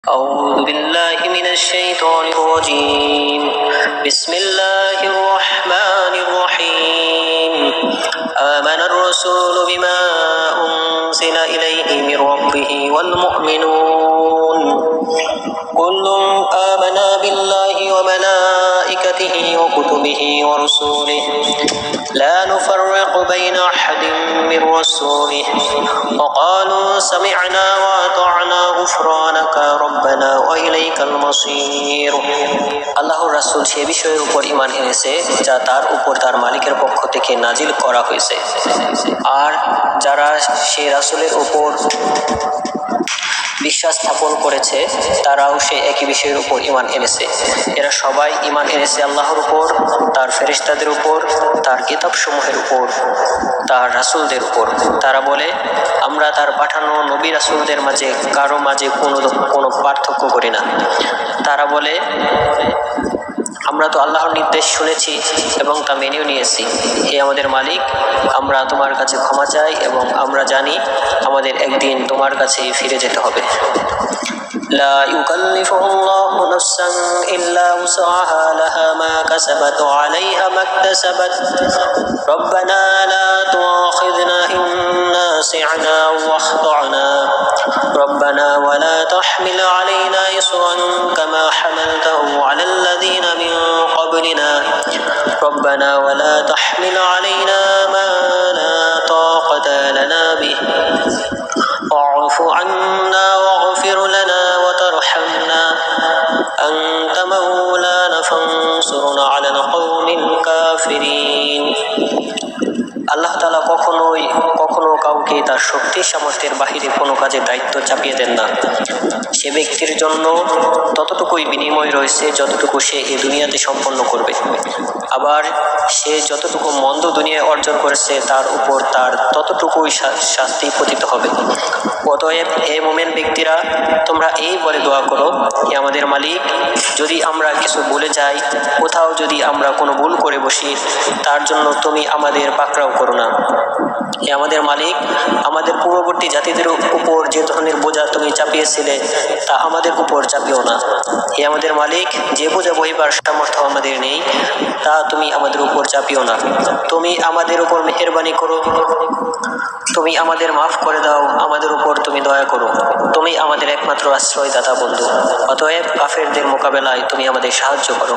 أعوذ بالله من الشيطان الرجيم بسم الله الرحمن الرحيم آمن الرسول بما أنزل إليه من ربه والمؤمنون كل آمن بالله وملائكته وكتبه ورسله لا نفرق بين أحد من رسوله وقالوا سمعنا وأطعنا غفرانك ربنا وإليك المصير আল্লাহর রাসূল সে বিষয়ের উপর ঈমান এনেছে যা তার উপর তার মালিকের পক্ষ থেকে নাজিল করা হয়েছে, আর যারা সেই রাসূলের উপর বিশ্বাস স্থাপন করেছে তারাও সেই একই বিষয়ের উপর ঈমান এনেছে। এরা সবাই ঈমান এনেছে আল্লাহর উপর, তার ফেরেশতাদের উপর, তার কিতাবসমূহের উপর, তার রাসূলদের উপর। তারা বলে, আমরা তার পাঠানো নবী রাসূলদের মাঝে কারো মাঝে কোনো পার্থক্য করি না। তারা বলে, আমরা তো আল্লাহর নির্দেশ শুনেছি এবং তা মেনেও নিয়েছি। হে আমাদের মালিক, আমরা তোমার কাছে ক্ষমা চাই এবং আমরা জানি আমাদের একদিন তোমার কাছেই ফিরে যেতে হবে। لا يكلف الله نفسا إلا وسعها لها ما كسبت وعليها ما اكتسبت ربنا لا تؤاخذنا إن نسينا واخطأنا ربنا ولا تحمل علينا إصرا كما حملته على الذين من قبلنا ربنا ولا تحمل علينا ما لا طاقة لنا به واعف عنا واغفر لنا وترحمنا أنت مولانا فانصرنا على القوم الكافرين। আল্লাহ তাআলা কখনো কাউকে তার শক্তি সামর্থ্যের বাহিরে কোনো কাজের দায়িত্ব চাপিয়ে দেন না। সে ব্যক্তির জন্য ততটুকুই বিনিময় রয়েছে যতটুকু সে এই দুনিয়াতে সম্পন্ন করবে। আবার সে যতটুকু মন্দ দুনিয়ায় অর্জন করেছে তার উপর তার ততটুকুই শাস্তি পতিত হবে। অতএব হে মুমিন ব্যক্তিরা, তোমরা এই বলে দোয়া করো, হে আমাদের মালিক, যদি আমরা কিছু ভুলে যাই, কোথাও যদি আমরা কোনো ভুল করে বসি, তার জন্য তুমি আমাদের পাকড়াও করো না। হে আমাদের মালিক, আমাদের পূর্ববর্তী জাতিদের উপর যে ধরনের বোঝা তুমি চাপিয়েছিলে তা আমাদের উপর চাপিও না। হে আমাদের মালিক, যে বোঝা বহিবার সামর্থ্য আমাদের নেই তা তুমি আমাদের উপর চাপিও না। তুমি আমাদের উপর মেহেরবানি করো, তুমি আমাদের মাফ করে দাও, আমাদের উপর তুমি দয়া করো। তুমি আমাদের একমাত্র আশ্রয়দাতা বন্ধু। অতএব কাফেরদের মোকাবেলায় তুমি আমাদের সাহায্য করো।